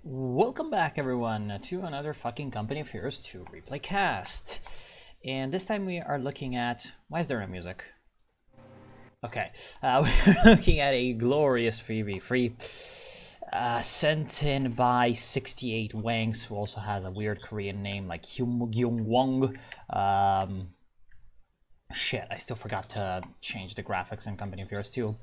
Welcome back, everyone, to another fucking Company of Heroes 2 replay cast. And this time we are looking at... Why is there no music? Okay, we're looking at a glorious 3v3 sent in by 68 Wangs, who also has a weird Korean name like Hyung Gyung Wong. Shit, I still forgot to change the graphics in Company of Heroes 2.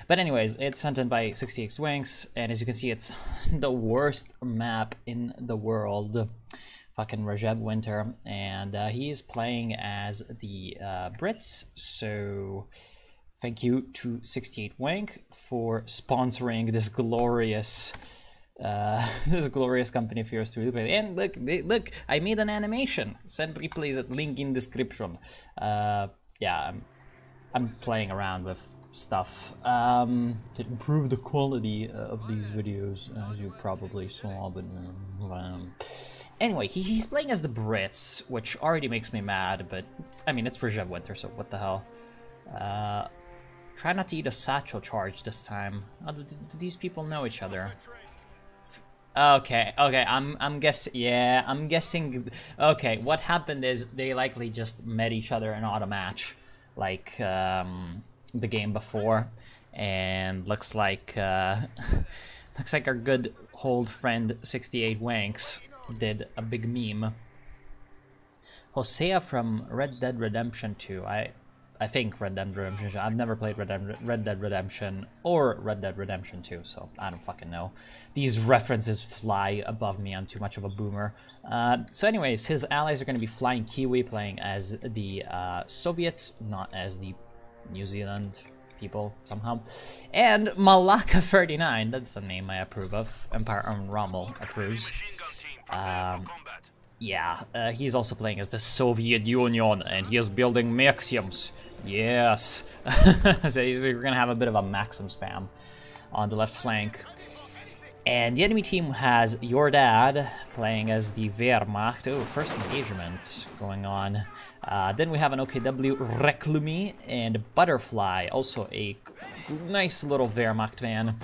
But anyways, it's sent in by 68 Wangs, and as you can see, it's the worst map in the world. Fucking Rajab Winter, and he's playing as the Brits, so thank you to 68 Wang for sponsoring this glorious Company of Heroes 2 replay. And look, I made an animation. Send replays at link in description. Yeah, I'm playing around with stuff to improve the quality of these videos, as you probably saw. But anyway, he's playing as the Brits, which already makes me mad. But I mean, it's Rajab Winter, so what the hell? Try not to eat a satchel charge this time. Do these people know each other? Okay, I'm guessing, yeah, I'm guessing, okay, what happened is they likely just met each other in auto match, like, the game before, and looks like our good old friend 68 Wanks did a big meme. Hosea from Red Dead Redemption 2, I think Red Dead Redemption. I've never played Red Dead Redemption or Red Dead Redemption 2, so I don't fucking know. These references fly above me. I'm too much of a boomer. So anyways, his allies are going to be Flying Kiwi, playing as the Soviets, not as the New Zealand people somehow. And Malaka 39, that's the name I approve of. Empire Armed Rommel approves. Yeah, he's also playing as the Soviet Union, and he is building Maxims. Yes. So you're gonna have a bit of a Maxim spam on the left flank. And the enemy team has Your Dad playing as the Wehrmacht. Oh, first engagement going on. Then we have an OKW Reklumi and Butterfly, also a nice little Wehrmacht man.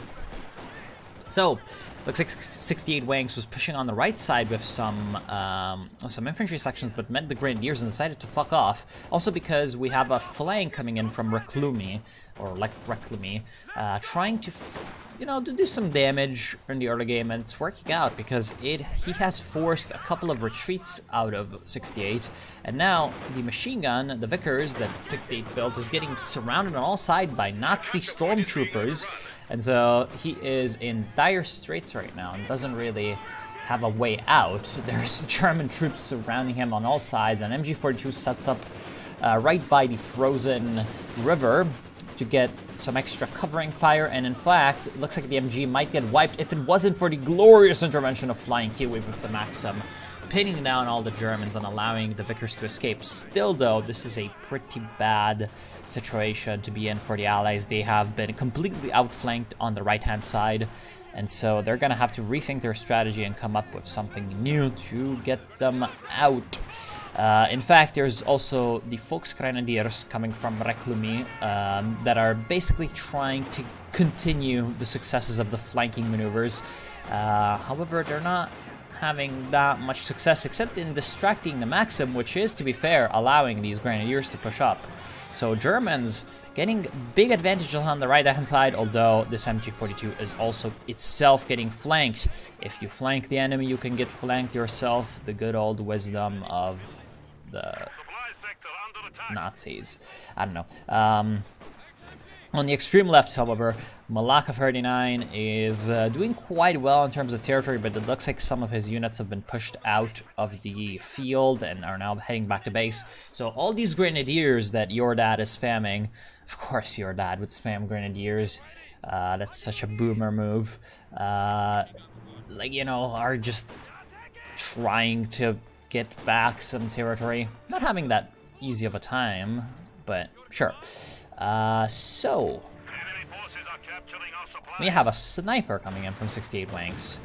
So, looks like 68 Wangs was pushing on the right side with some infantry sections, but met the Grenadiers and decided to fuck off. Also because we have a flank coming in from Reklumi, or like Reklumi, trying to, to do some damage in the early game, and it's working out because he has forced a couple of retreats out of 68, and now the machine gun, the Vickers that 68 built, is getting surrounded on all sides by Nazi stormtroopers. And so he is in dire straits right now and doesn't really have a way out. There's German troops surrounding him on all sides, and MG42 sets up right by the frozen river to get some extra covering fire, and in fact, it looks like the MG might get wiped if it wasn't for the glorious intervention of Flying Kiwi with the Maxim, pinning down all the Germans and allowing the Vickers to escape. Still though, this is a pretty bad situation to be in for the Allies. They have been completely outflanked on the right-hand side, and so they're gonna have to rethink their strategy and come up with something new to get them out. In fact, there's also the Volksgrenadiers coming from Reklumi that are basically trying to continue the successes of the flanking maneuvers. However, they're not having that much success except in distracting the Maxim, which is, to be fair, allowing these Grenadiers to push up. So Germans getting big advantages on the right-hand side, although this MG42 is also itself getting flanked. If you flank the enemy, you can get flanked yourself. The good old wisdom of the Nazis. I don't know. On the extreme left, however, Malaka 39 is doing quite well in terms of territory, but it looks like some of his units have been pushed out of the field and are now heading back to base. So all these Grenadiers that Your Dad is spamming, of course Your Dad would spam Grenadiers, that's such a boomer move, are just trying to get back some territory. Not having that easy of a time, but sure. So we have a sniper coming in from 68 Wanks.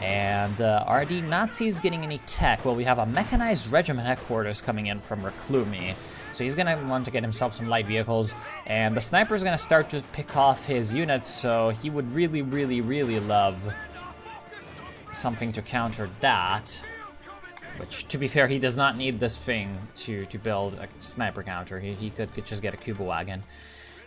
And are the Nazis getting any tech? Well, we have a mechanized regiment headquarters coming in from Reklumi. So he's gonna want to get himself some light vehicles, and the sniper is gonna start to pick off his units, so he would really, really, really love something to counter that. Which, to be fair, he does not need this thing to build a sniper counter. He could just get a Kuba wagon.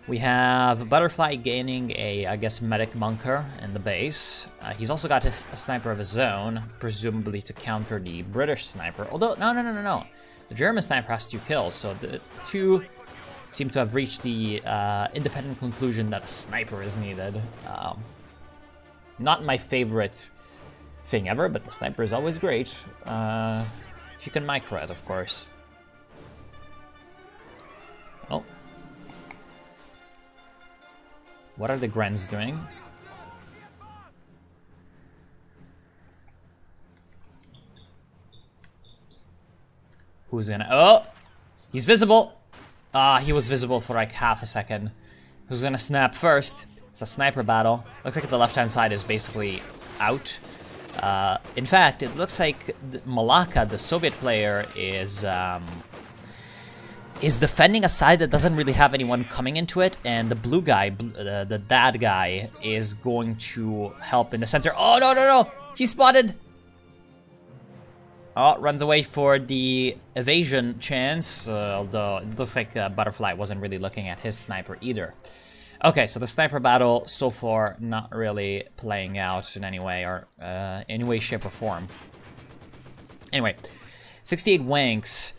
We have Butterfly gaining a, I guess, medic bunker in the base. He's also got a sniper of his own, presumably to counter the British sniper. Although, no. The German sniper has 2 kills, so the 2 seem to have reached the independent conclusion that a sniper is needed. Not my favorite thing ever, but the sniper is always great. If you can micro it, of course. Oh. What are the Grens doing? Who's gonna... Oh! He's visible! Ah, he was visible for like half a second. Who's gonna snap first? It's a sniper battle. Looks like the left-hand side is basically out. In fact, it looks like Malaka, the Soviet player, is defending a side that doesn't really have anyone coming into it, and the blue guy, the dad guy, is going to help in the center. Oh, no! He's spotted! Oh, runs away for the evasion chance, although it looks like Butterfly wasn't really looking at his sniper either. Okay, so the sniper battle so far not really playing out in any way, or any way, shape, or form. Anyway, 68 Wanks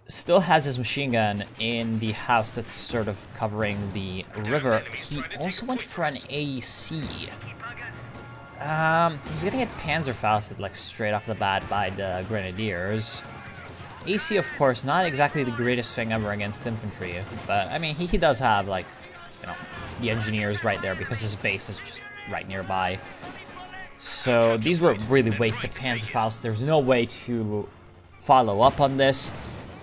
still has his machine gun in the house that's sort of covering the river. He also went for an AEC. He's gonna get Panzerfausted like straight off the bat by the Grenadiers. AC, of course, not exactly the greatest thing ever against infantry, but I mean, he does have like, you know, the engineers right there because his base is just right nearby. So these were really wasted Panzerfaust. There's no way to follow up on this.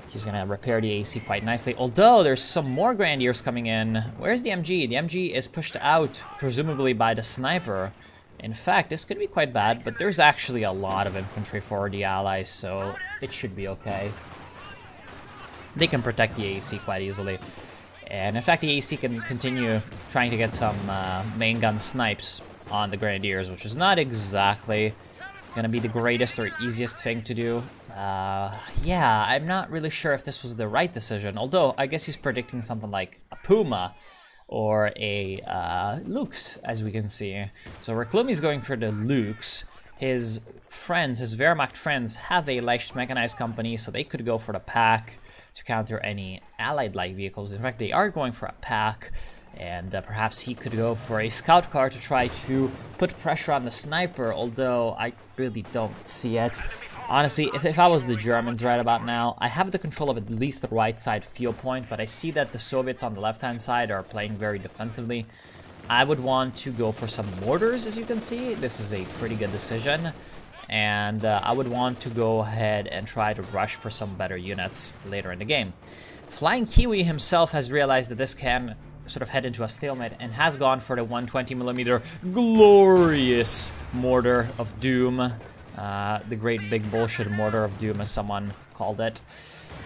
He's gonna repair the AC quite nicely, although there's some more Grenadiers coming in. Where's the MG? The MG is pushed out, presumably by the sniper. In fact, this could be quite bad, but there's actually a lot of infantry for the Allies, so it should be okay. They can protect the AEC quite easily. And in fact, the AEC can continue trying to get some main gun snipes on the Grenadiers, which is not exactly gonna be the greatest or easiest thing to do. Yeah, I'm not really sure if this was the right decision, although I guess he's predicting something like a Puma or a Lux, as we can see. So Reclumi's going for the Lux. His friends, his Wehrmacht friends, have a Leicht mechanized company, so they could go for the pack to counter any allied light vehicles. In fact, they are going for a pack, and perhaps he could go for a scout car to try to put pressure on the sniper, although I really don't see it. Honestly, if I was the Germans right about now, I have the control of at least the right side field point, but I see that the Soviets on the left-hand side are playing very defensively. I would want to go for some mortars, as you can see. This is a pretty good decision. And I would want to go ahead and try to rush for some better units later in the game. Flying Kiwi himself has realized that this can sort of head into a stalemate and has gone for the 120mm glorious mortar of doom. The great big bullshit mortar of doom, as someone called it.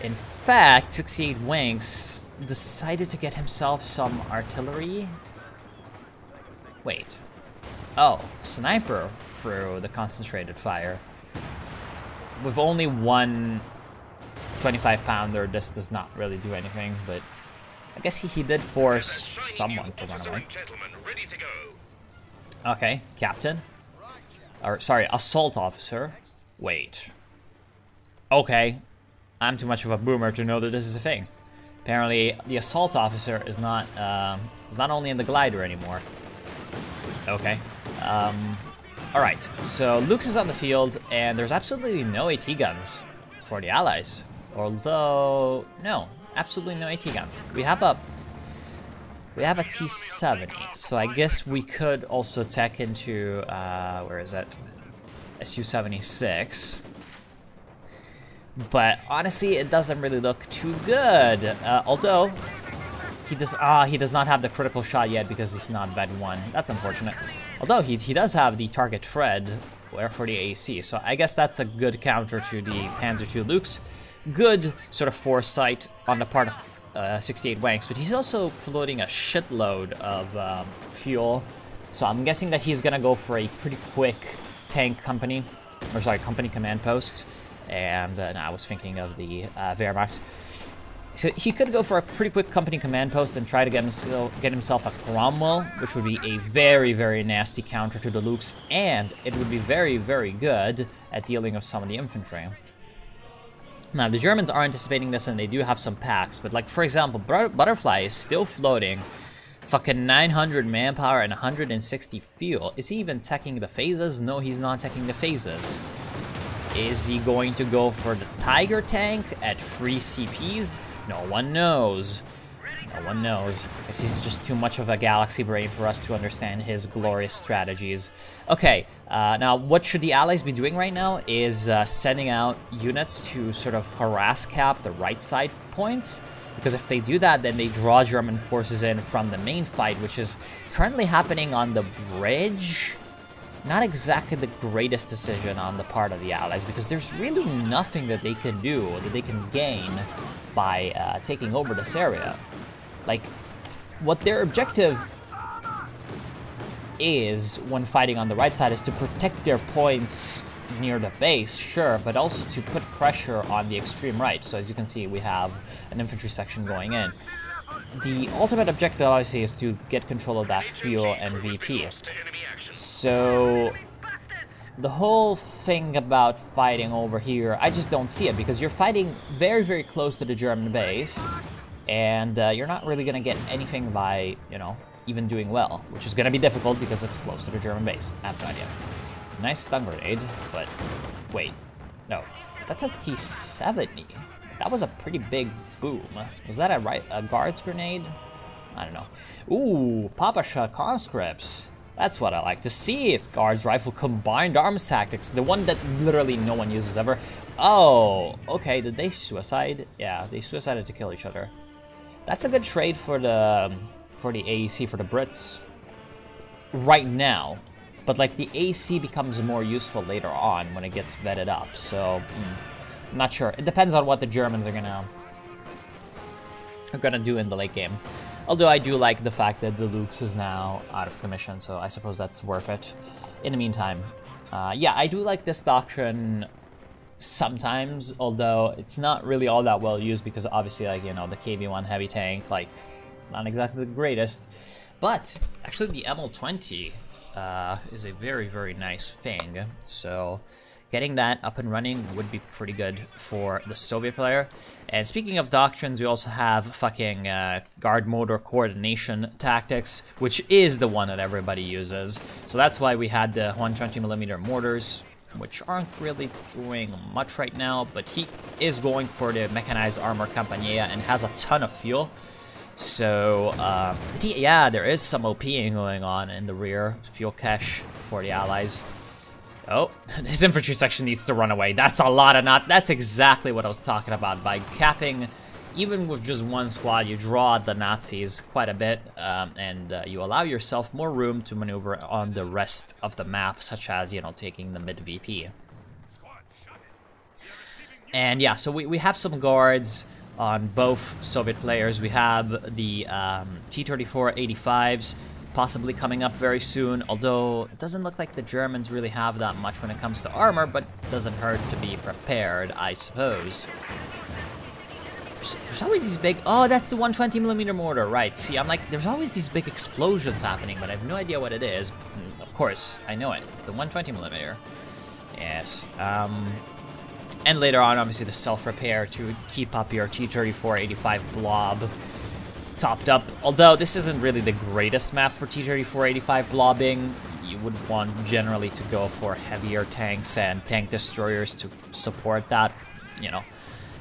In fact, 68 Wanks decided to get himself some artillery. Wait. Oh, sniper through the concentrated fire. With only one 25-pounder, this does not really do anything, but I guess he did force someone to run away. Okay, captain. Or, sorry, assault officer. Wait. Okay. I'm too much of a boomer to know that this is a thing. Apparently, the assault officer is not only in the glider anymore. Okay. Alright, so Lux is on the field, and there's absolutely no AT guns for the Allies. Although, no, absolutely no AT guns. We have a T-70, so I guess we could also tech into, where is it? Su-76. But honestly, it doesn't really look too good. Although, he does not have the critical shot yet because he's not Ved 1. That's unfortunate. Although, he does have the target Fred for the AEC, so I guess that's a good counter to the Panzer II Lux. Good sort of foresight on the part of 68 Wanks, but he's also floating a shitload of fuel, so I'm guessing that he's gonna go for a pretty quick tank company, or sorry, company command post, and no, I was thinking of the Wehrmacht. So he could go for a pretty quick company command post and try to get himself a Cromwell, which would be a very, very nasty counter to the Lukes, and it would be very, very good at dealing with some of the infantry. Now, the Germans are anticipating this, and they do have some packs, but like, for example, Butterfly is still floating, fucking 900 manpower and 160 fuel. Is he even teching the phases? No, he's not teching the phases. Is he going to go for the Tiger tank at 3 CPs? No one knows. No one knows. I guess he's just too much of a galaxy brain for us to understand his glorious strategies. Okay, now what should the Allies be doing right now is sending out units to sort of harass cap the right side points. Because if they do that, then they draw German forces in from the main fight, which is currently happening on the bridge. Not exactly the greatest decision on the part of the Allies, because there's really nothing that they can do, that they can gain by taking over this area. Like, what their objective is when fighting on the right side is to protect their points near the base, sure, but also to put pressure on the extreme right. So as you can see, we have an infantry section going in. The ultimate objective, obviously, is to get control of that fuel and VP. So the whole thing about fighting over here, I just don't see it, because you're fighting very, very close to the German base, and you're not really going to get anything by, you know, even doing well, which is going to be difficult because it's close to the German base. I have no idea. Nice stun grenade, but wait, no, that's a T-70. That was a pretty big boom. Was that a guards grenade? I don't know. Ooh, Papasha conscripts. That's what I like to see. It's guards rifle combined arms tactics, the one that literally no one uses ever. Oh, okay. Did they suicide? Yeah, they suicided to kill each other. That's a good trade for the AEC for the Brits right now. But like the AC becomes more useful later on when it gets vetted up. So I'm not sure. It depends on what the Germans are gonna do in the late game. Although I do like the fact that the Lukes is now out of commission, so I suppose that's worth it. In the meantime, yeah, I do like this doctrine sometimes, although it's not really all that well used because obviously, like, you know, the KV-1 heavy tank, like, not exactly the greatest. But actually the ML20 is a very, very nice thing, so getting that up and running would be pretty good for the Soviet player. And speaking of doctrines, we also have fucking guard motor coordination tactics, which is the one that everybody uses. So that's why we had the 120mm mortars, which aren't really doing much right now, but he is going for the mechanized armor Campania and has a ton of fuel. So, yeah, there is some OPing going on in the rear, fuel cache for the Allies. Oh, his infantry section needs to run away. That's a lot of that's exactly what I was talking about. By capping, even with just one squad, you draw the Nazis quite a bit, and you allow yourself more room to maneuver on the rest of the map, such as, you know, taking the mid-VP. And yeah, so we have some guards on both Soviet players. We have the T-34-85s, possibly coming up very soon, although it doesn't look like the Germans really have that much when it comes to armor, but it doesn't hurt to be prepared, I suppose. There's always these big... Oh, that's the 120mm mortar, right. See, I'm like, there's always these big explosions happening, but I have no idea what it is. Of course, I know it. It's the 120mm. Yes. And later on, obviously, the self-repair to keep up your T-34-85 blob topped up. Although this isn't really the greatest map for T-34-85 blobbing. You would want generally to go for heavier tanks and tank destroyers to support that. You know,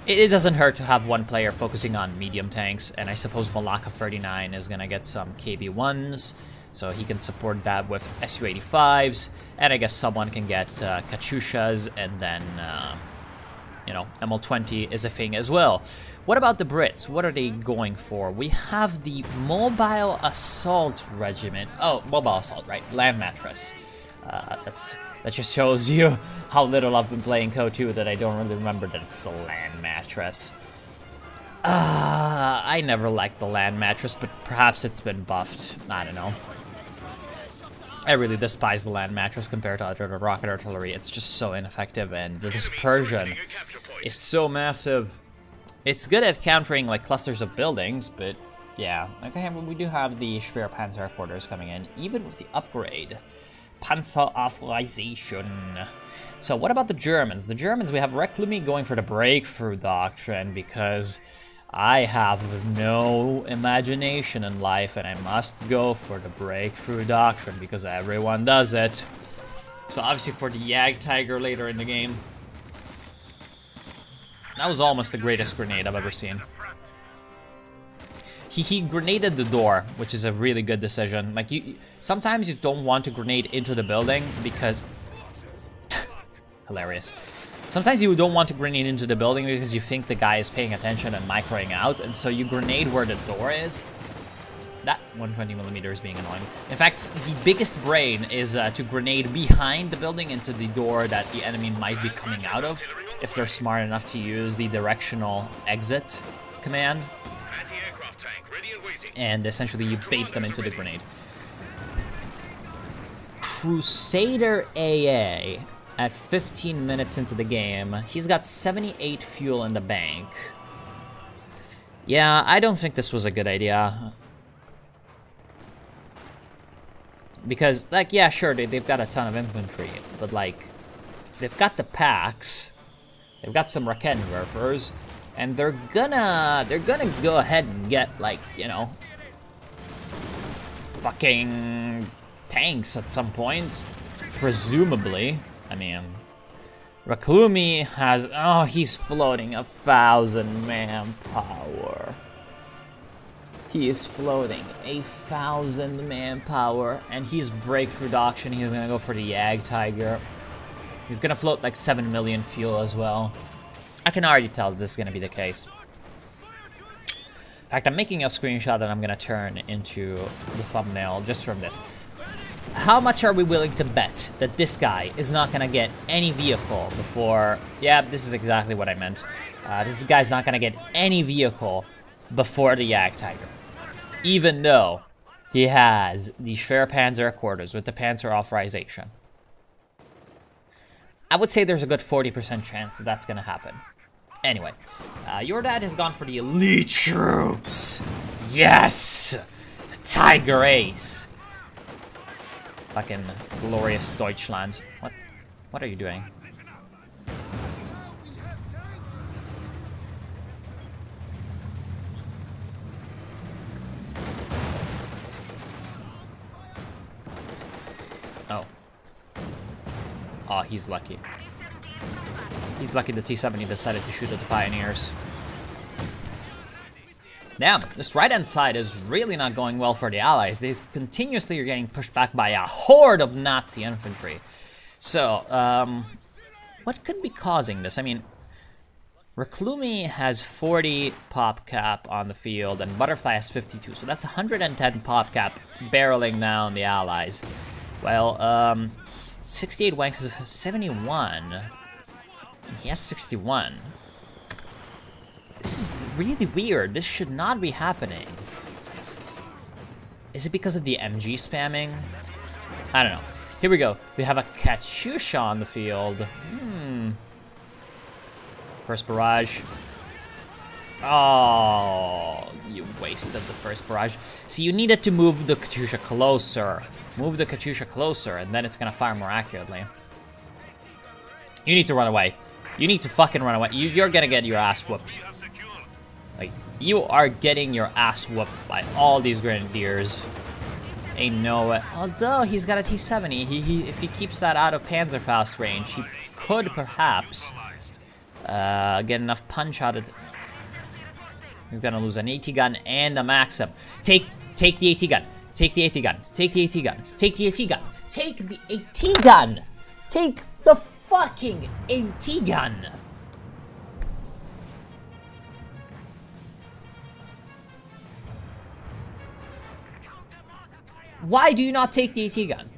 it doesn't hurt to have one player focusing on medium tanks, and I suppose Malaka 39 is gonna get some KV-1s, so he can support that with Su-85s, and I guess someone can get Katyushas, and then you know, ML20 is a thing as well. What about the Brits? What are they going for? We have the Mobile Assault Regiment. Oh, Mobile Assault, right. Land Mattress. That just shows you how little I've been playing KOTOR that I don't really remember that it's the Land Mattress. I never liked the Land Mattress, but perhaps it's been buffed. I don't know. I really despise the land mattress compared to other rocket artillery. It's just so ineffective, and the dispersion is so massive. It's good at countering like clusters of buildings, but yeah. Okay, we do have the Schwer Panzer headquarters coming in, even with the upgrade. Panzeraufweisation. So what about the Germans? The Germans, we have Reclumi going for the breakthrough doctrine because I have no imagination in life and I must go for the breakthrough doctrine because everyone does it. So obviously for the Jagdtiger later in the game. That was almost the greatest grenade I've ever seen. He grenaded the door, which is a really good decision. Like, sometimes you don't want to grenade into the building because... Hilarious. Sometimes you don't want to grenade into the building because you think the guy is paying attention and microing out, and so you grenade where the door is. That 120mm is being annoying. In fact, the biggest brain is to grenade behind the building into the door that the enemy might be coming out of, if they're smart enough to use the directional exit command. And essentially you bait them into the grenade. Crusader AA at 15 minutes into the game. He's got 78 fuel in the bank. Yeah, I don't think this was a good idea. Because, like, yeah, sure, they've got a ton of infantry, but, like, they've got the packs, they've got some Raketenwerfers, and they're gonna go ahead and get, like, you know, fucking tanks at some point, presumably. I mean, Reclumi has, oh, he's floating 1,000 manpower. He is floating 1,000 manpower, and he's breakthrough doctrine. He's gonna go for the Jagdtiger. He's gonna float like 7 million fuel as well. I can already tell that this is gonna be the case. In fact, I'm making a screenshot that I'm gonna turn into the thumbnail just from this. How much are we willing to bet that this guy is not gonna get any vehicle before... Yeah, this is exactly what I meant. This guy's not gonna get any vehicle before the Jagdtiger. Even though he has the Schwer Panzer headquarters with the Panzer authorization. I would say there's a good 40% chance that that's gonna happen. Anyway, your dad has gone for the elite troops. Yes! Tiger Ace. Fucking glorious Deutschland. What are you doing? Oh. Oh, he's lucky. He's lucky the T-70 decided to shoot at the Pioneers. Damn, this right-hand side is really not going well for the Allies. They continuously are getting pushed back by a horde of Nazi infantry. So, what could be causing this? I mean, Reclumi has 40 pop cap on the field, and Butterfly has 52. So that's 110 pop cap barreling down the Allies. Well, 68 Wanks is 71. He has 61. This is really weird. This should not be happening. Is it because of the MG spamming? I don't know. Here we go. We have a Katyusha on the field. First barrage. Oh, you wasted the first barrage. See, you needed to move the Katyusha closer. Move the Katyusha closer, and then it's gonna fire more accurately. You need to run away. You need to fucking run away. You're gonna get your ass whooped. Like, you are getting your ass whooped by all these grenadiers. Ain't no way. Although he's got a T-70, if he keeps that out of Panzerfaust range, he could perhaps get enough punch out of it. He's gonna lose an AT gun and a Maxim. Take the AT gun. Take the AT gun. Take the AT gun. Take the AT gun. Take the AT gun. Take the fucking AT gun. Why do you not take the AT gun?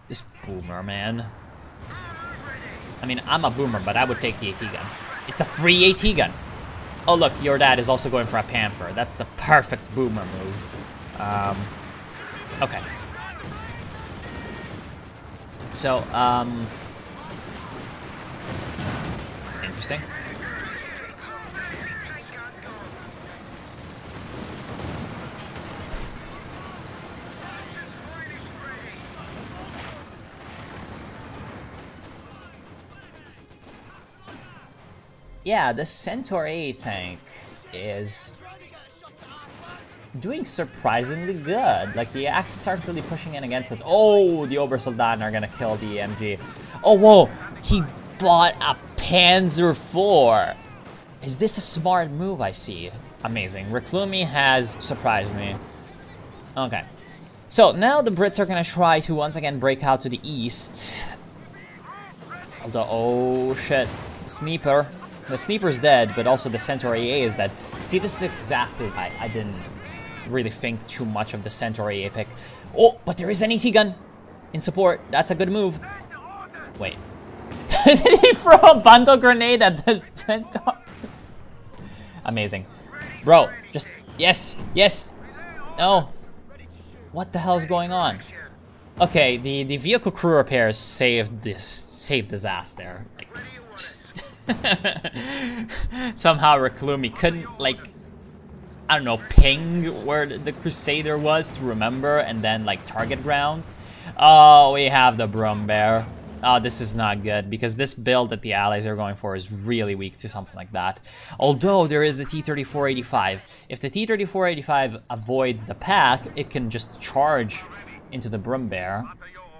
This boomer, man. I mean, I'm a boomer, but I would take the AT gun. It's a free AT gun. Oh, look, your dad is also going for a Panther. That's the perfect boomer move. Okay. So, interesting. Yeah, the Centaur A tank is doing surprisingly good. Like, the Axis aren't really pushing in against it. Oh, the Obersoldaten are gonna kill the MG. Oh, whoa! He bought a Panzer IV! Is this a smart move, I see? Amazing. Reclumi has surprised me. Okay. So, now the Brits are gonna try to once again break out to the east. Although, oh shit. The Sniper. The Sniper's dead, but also the Centaur AA is dead. See, this is exactly why I didn't really think too much of the Centaur AA pick. Oh, but there is an ET gun in support. That's a good move. Wait. Did he throw a bundle grenade at the Centaur? Amazing. Bro, just, yes, yes. No. What the hell is going on? Okay, the vehicle crew repairs saved his ass there. Like, just somehow Reclumi couldn't, like, I don't know, ping where the Crusader was to remember and then, like, target ground. Oh, we have the Brumbear. Oh, this is not good, because this build that the Allies are going for is really weak to something like that. Although, there is the T-3485. If the T-3485 avoids the pack, it can just charge into the Brumbear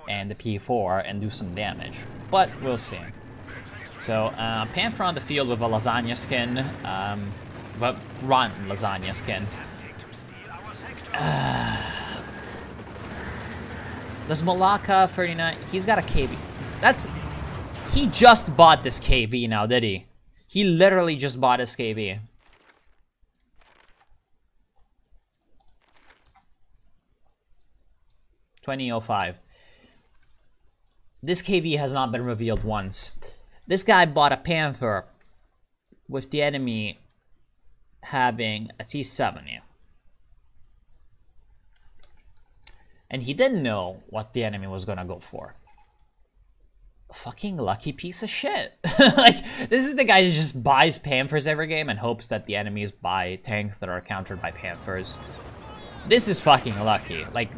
and the P4 and do some damage. But, we'll see. So, Panther on the field with a lasagna skin. But run lasagna skin. Does Malaka 39... He's got a KV. He just bought this KV now, did he? He literally just bought his KV. $20.05. This KV has not been revealed once. This guy bought a Panther with the enemy having a T-70. And he didn't know what the enemy was gonna go for. Fucking lucky piece of shit. Like, this is the guy who just buys Panthers every game and hopes that the enemies buy tanks that are countered by Panthers. This is fucking lucky. Like,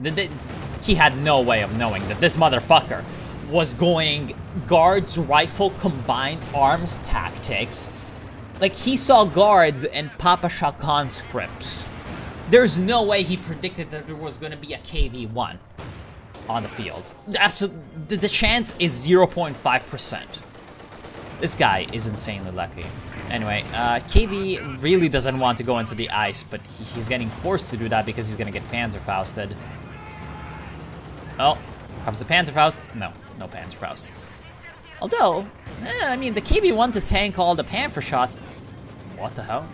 he had no way of knowing that this motherfucker was going guards, rifle, combined arms tactics. Like, he saw guards and Papa Shah conscripts. There's no way he predicted that there was gonna be a KV-1 on the field. The chance is 0.5%. This guy is insanely lucky. Anyway, KV really doesn't want to go into the ice, but he's getting forced to do that because he's gonna get Panzerfausted. Oh, comes the Panzerfaust? No, no Panzerfaust. Although, I mean, the KV wanted to tank all the Panther shots. What the hell?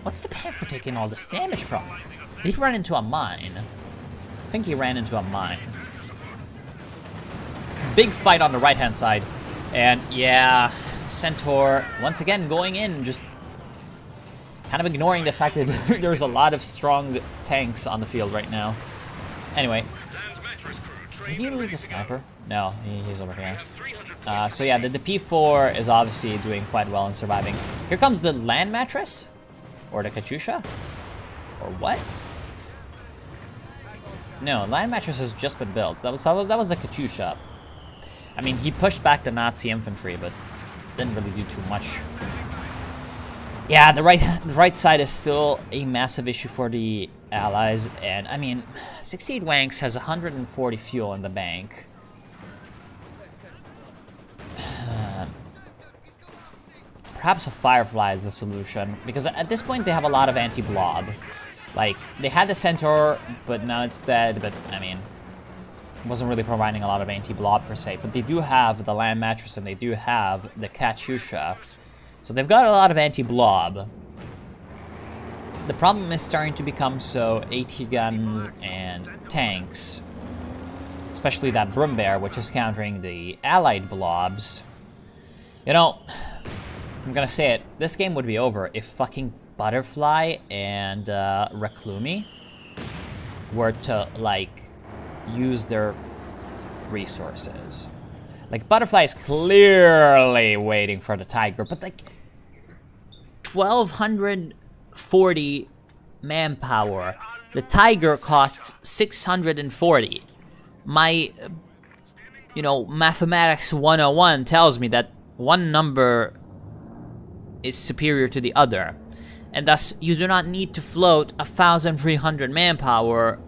What's the Panther taking all this damage from? Did he run into a mine? I think he ran into a mine. Big fight on the right-hand side. And yeah, Centaur, once again, going in, just kind of ignoring the fact that there's a lot of strong tanks on the field right now. Anyway, did he lose the sniper? No, he's over here. So yeah, the P4 is obviously doing quite well in surviving. Here comes the land mattress? Or the Katyusha? Or what? No, land mattress has just been built. That was the Katyusha. I mean, he pushed back the Nazi infantry, but didn't really do too much. Yeah, the right side is still a massive issue for the Allies, and I mean, 68 Wanks has 140 fuel in the bank. Perhaps a Firefly is the solution, because at this point they have a lot of anti-blob. Like, they had the Centaur, but now it's dead, but I mean, it wasn't really providing a lot of anti-blob per se, but they do have the land mattress and they do have the Katyusha. So they've got a lot of anti-blob. The problem is starting to become so AT guns and tanks, especially that Brumbear, which is countering the allied blobs. You know, I'm gonna say it, this game would be over if fucking Butterfly and Reclumi were to, like, use their resources. Like, Butterfly is clearly waiting for the Tiger, but like 1,240 manpower. The Tiger costs 640. My, you know, mathematics 101 tells me that one number is superior to the other. And thus, you do not need to float 1,300 manpower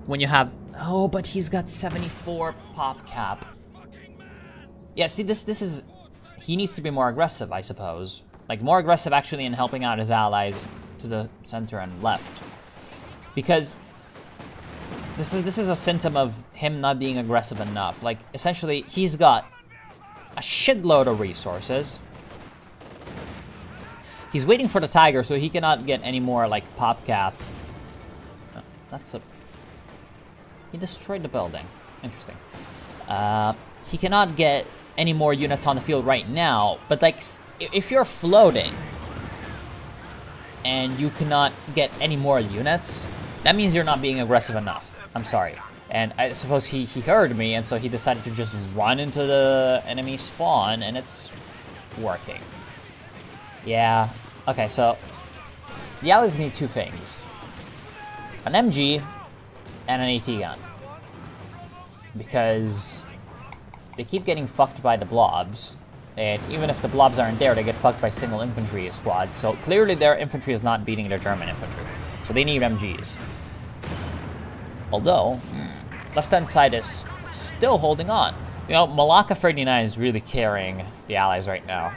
when you have... Oh, but he's got 74 pop cap. Yeah, see, this is... He needs to be more aggressive, I suppose. Like, more aggressive, actually, in helping out his allies to the center and left. Because this is a symptom of him not being aggressive enough. Like, essentially, he's got a shitload of resources. He's waiting for the Tiger, so he cannot get any more, like, pop cap. Oh, that's a... He destroyed the building. Interesting. He cannot get any more units on the field right now, but, like, if you're floating and you cannot get any more units, that means you're not being aggressive enough. I'm sorry. And I suppose he heard me, and so he decided to just run into the enemy spawn, and it's working. Yeah. Okay, so the allies need two things. An MG and an AT gun. Because they keep getting fucked by the blobs, and even if the blobs aren't there, they get fucked by single infantry squads, so clearly their infantry is not beating their German infantry. So they need MGs. Although, left-hand side is still holding on. You know, Malaka 39 is really carrying the allies right now.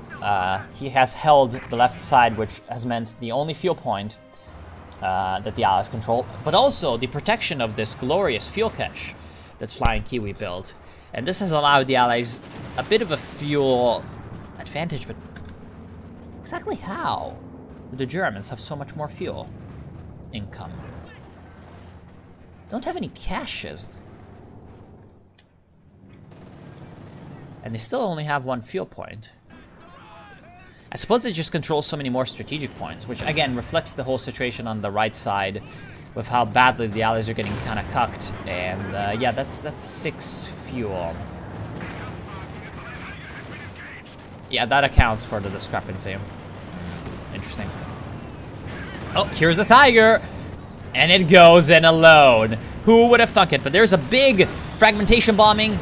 He has held the left side, which has meant the only fuel point that the allies control, but also the protection of this glorious fuel cache that Flying Kiwi built. And this has allowed the allies a bit of a fuel advantage, but exactly how do the Germans have so much more fuel income? Don't have any caches. And they still only have one fuel point. I suppose they just control so many more strategic points, which again reflects the whole situation on the right side with how badly the allies are getting kind of cucked. And yeah, that's 6 fuel. Yeah, that accounts for the discrepancy. Interesting. Oh, here's the Tiger! And it goes in alone. Who would have thunk it? But there's a big fragmentation bombing.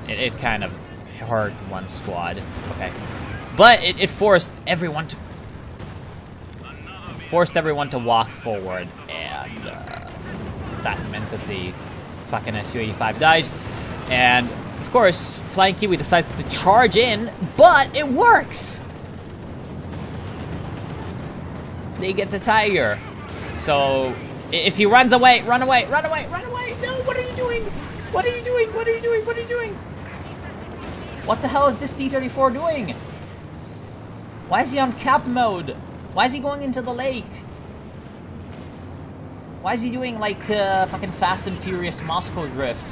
It kind of hurt one squad. Okay. But it forced everyone to walk forward, and that meant that the fucking Su-85 died. And of course, Flying Kiwi decides to charge in, but it works. They get the Tiger. So if he runs away, run away, run away, run away! No, what are you doing? What are you doing? What are you doing? What are you doing? What the hell is this T-34 doing? Why is he on cap mode? Why is he going into the lake? Why is he doing like fucking Fast and Furious Moscow drift?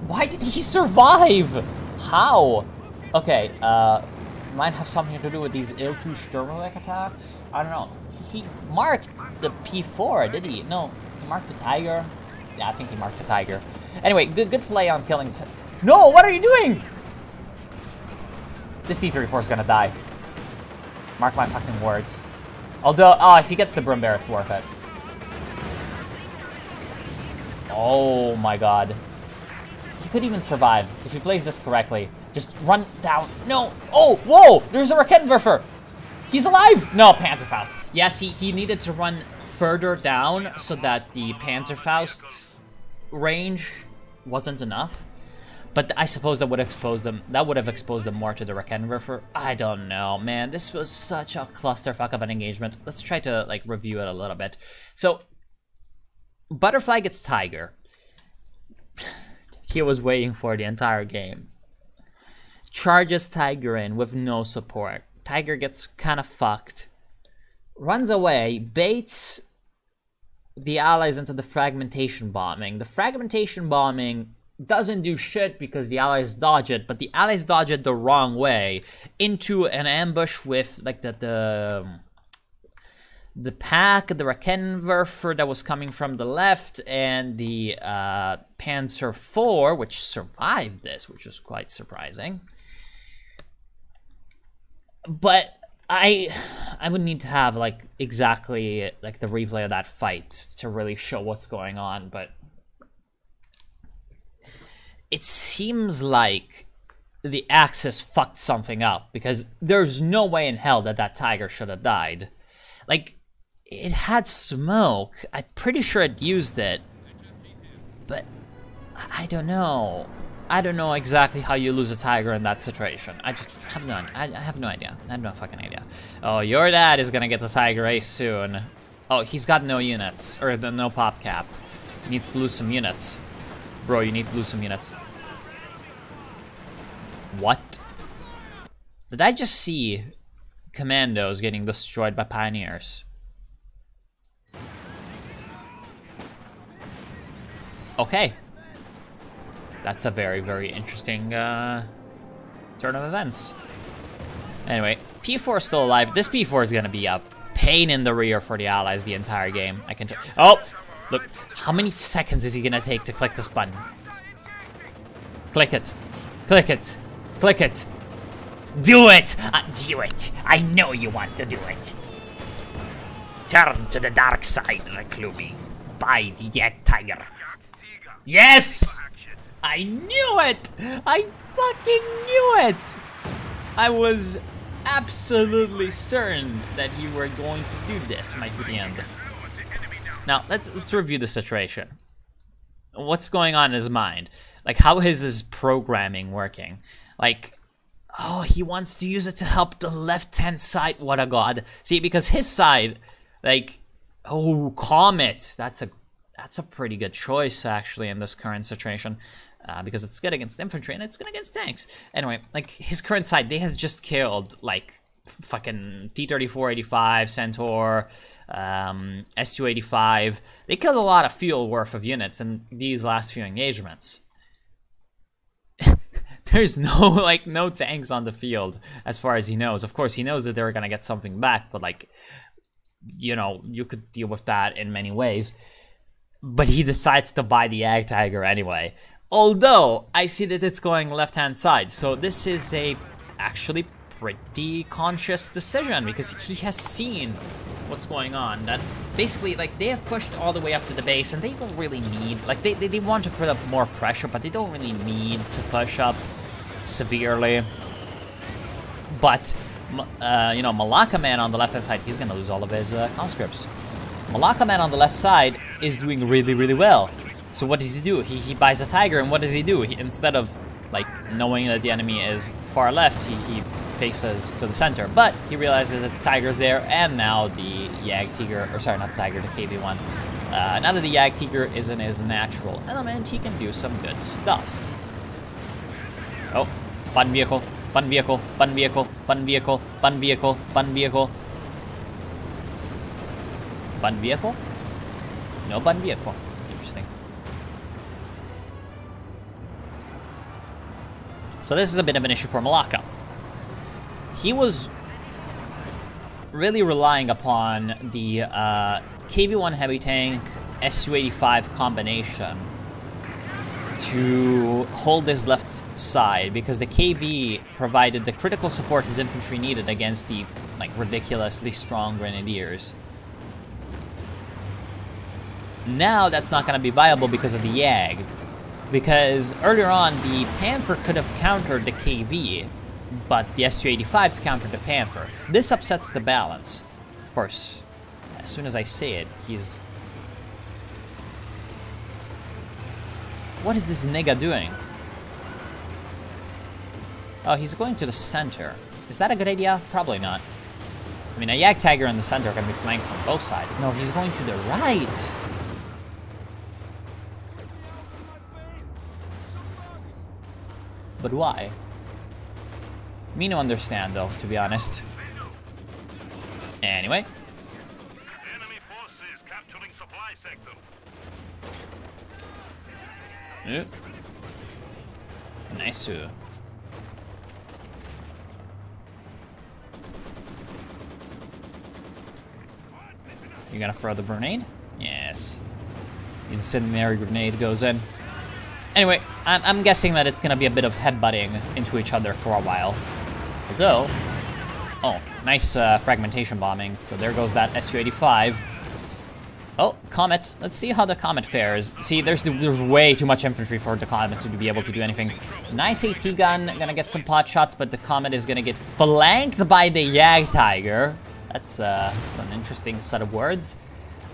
Why did he survive? How? Okay, might have something to do with these Il-2 Sturmovik attacks. I don't know. He marked the P4, did he? No, he marked the Tiger. Yeah, I think he marked the Tiger. Anyway, good play on killing. No, what are you doing? This T-34 is gonna die. Mark my fucking words. Although, oh, if he gets the Brim Bear, it's worth it. Oh my god. He could even survive if he plays this correctly. Just run down. No. Oh, whoa! There's a Raketenwerfer. He's alive! No, Panzerfaust. Yes, he needed to run further down so that the Panzerfaust's range wasn't enough. But I suppose that would have exposed them. That would have exposed them more to the Raketenwerfer. I don't know, man. This was such a clusterfuck of an engagement. Let's try to like review it a little bit. So, Butterfly gets Tiger. He was waiting for the entire game. Charges Tiger in with no support. Tiger gets kind of fucked. Runs away, baits the allies into the fragmentation bombing. The fragmentation bombing doesn't do shit because the allies dodge it, but the allies dodge it the wrong way into an ambush with like the the pack, the Raketenwerfer that was coming from the left, and the Panzer IV, which survived this, which was quite surprising. But I would need to have like exactly like the replay of that fight to really show what's going on, but it seems like the Axis fucked something up, because there's no way in hell that that Tiger should have died. Like, it had smoke. I'm pretty sure it used it, but I don't know. I don't know exactly how you lose a Tiger in that situation. I just have no idea. I have no idea. I have no fucking idea. Oh, your dad is gonna get the Tiger Ace soon. Oh, he's got no units, or no pop cap. He needs to lose some units. Bro, you need to lose some units. What? Did I just see commandos getting destroyed by pioneers? Okay. That's a very, very interesting turn of events. Anyway, P4 is still alive. This P4 is gonna be a pain in the rear for the Allies the entire game. I can tell. Oh, look, how many seconds is he gonna take to click this button? Click it, click it, click it. Do it, do it. I know you want to do it. Turn to the dark side, Reclumi. By the Jagdtiger. Yes! I knew it! I fucking knew it! I was absolutely certain that you were going to do this, my friend. Now, let's review the situation. What's going on in his mind? Like, how is his programming working? Like, oh, he wants to use it to help the left-hand side. What a god. See, because his side, like, oh, Comet. That's a pretty good choice, actually, in this current situation. Because it's good against infantry and it's good against tanks. Anyway, like, his current side, they have just killed, like, fucking T-34-85, Centaur, S-285. They killed a lot of fuel worth of units in these last few engagements. There's no tanks on the field, as far as he knows. Of course, he knows that they're gonna get something back, but, like, you know, you could deal with that in many ways. But he decides to buy the Jagdtiger anyway. Although, I see that it's going left-hand side, so this is a actually pretty conscious decision, because he has seen what's going on. That basically, like, they have pushed all the way up to the base, and they don't really need, like, they want to put up more pressure, but they don't really need to push up severely. But, you know, Malacca Man on the left-hand side, he's gonna lose all of his conscripts. Malacca Man on the left side is doing really, really well. So what does he do? He buys a Tiger, and what does he do? Instead of, like, knowing that the enemy is far left, he faces to the center. But he realizes that the Tiger's there, and now the Jagdtiger, or sorry, not the Tiger, the KV-1. Now that the Jagdtiger is in his natural element, he can do some good stuff. Oh, button vehicle, button vehicle, button vehicle, button vehicle, button vehicle, button vehicle. Button vehicle? No button vehicle. Interesting. So this is a bit of an issue for Malacca. He was really relying upon the KV-1 heavy tank Su-85 combination to hold his left side, because the KV provided the critical support his infantry needed against the, like, ridiculously strong grenadiers. Now that's not going to be viable because of the Jagd. Because earlier on, the Panther could have countered the KV, but the Su-85s countered the Panther. This upsets the balance. Of course, as soon as I say it, he's... What is this nigga doing? Oh, he's going to the center. Is that a good idea? Probably not. I mean, a Jagdtiger in the center can be flanked from both sides. No, he's going to the right. But why? Me no understand, though, to be honest. Anyway. Enemy forces capturing supply sector. Nice. You gonna throw the grenade? Yes. Incendiary grenade goes in. Anyway, I'm guessing that it's gonna be a bit of headbutting into each other for a while. Although, oh, nice fragmentation bombing. So there goes that Su-85. Oh, Comet. Let's see how the Comet fares. See, there's way too much infantry for the Comet to be able to do anything. Nice AT gun, gonna get some pot shots, but the Comet is gonna get flanked by the Jagdtiger. That's an interesting set of words.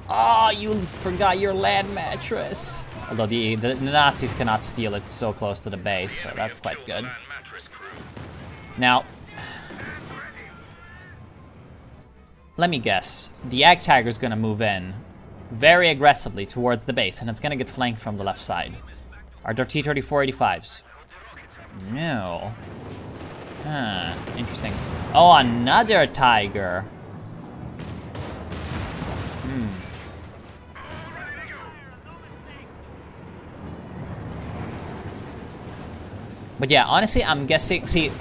Oh, you forgot your land mattress. Although the Nazis cannot steal it so close to the base, so that's quite good. Now, let me guess. The Jagdtiger is gonna move in very aggressively towards the base, and it's gonna get flanked from the left side. Are there T-34-85s? No. Huh, interesting. Oh, another Tiger. But yeah, honestly, I'm guessing, see,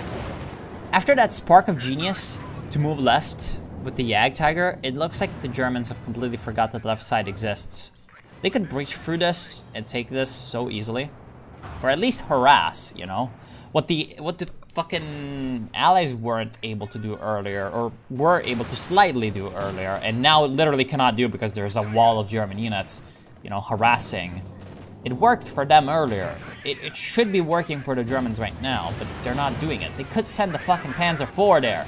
after that spark of genius to move left with the Jagdtiger, it looks like the Germans have completely forgot that the left side exists. They could breach through this and take this so easily. Or at least harass, you know? What the fucking Allies weren't able to do earlier, or were able to slightly do earlier, and now literally cannot do because there's a wall of German units, you know, harassing. It worked for them earlier. It should be working for the Germans right now, but they're not doing it. They could send the fucking Panzer IV there.